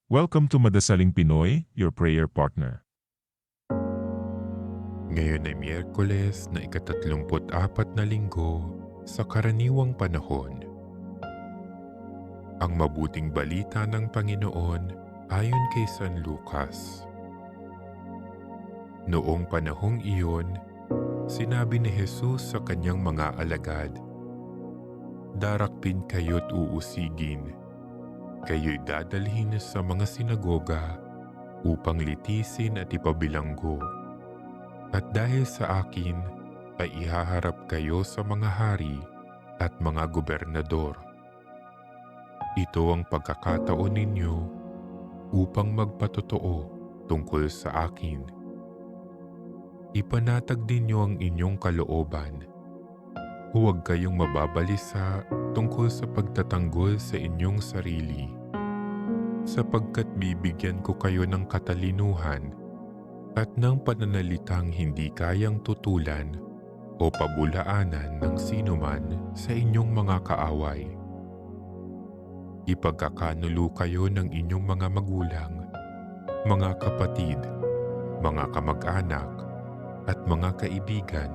Welcome to Madasaling Pinoy, your prayer partner. Ngayon ay Miyerkules na ika-34 na linggo sa karaniwang panahon. Ang mabuting balita ng Panginoon ayon kay San Lucas. Noong panahong iyon, sinabi ni Jesus sa kanyang mga alagad, "Darakpin kayo't uusigin. Kayo'y dadalhin sa mga sinagoga upang litisin at ipabilanggo. At dahil sa akin ay ihaharap kayo sa mga hari at mga gobernador. Ito ang pagkakataon ninyo upang magpatotoo tungkol sa akin. Ipanatag din niyo ang inyong kalooban. Huwag kayong mababalisa tungkol sa pagtatanggol sa inyong sarili, sapagkat bibigyan ko kayo ng katalinuhan at ng pananalitang hindi kayang tutulan o pabulaanan ng sinuman sa inyong mga kaaway. Ipagkakanulo kayo ng inyong mga magulang, mga kapatid, mga kamag-anak, at mga kaibigan,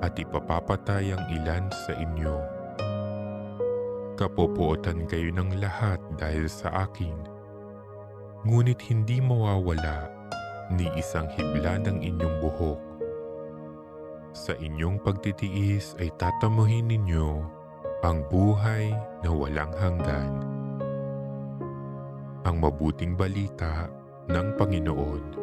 at ipapapatay ang ilan sa inyo. Kapopuotan kayo ng lahat dahil sa akin, ngunit hindi mawawala ni isang hibla ng inyong buhok. Sa inyong pagtitiis ay tatamuhin ninyo ang buhay na walang hanggan." Ang mabuting balita ng Panginoon.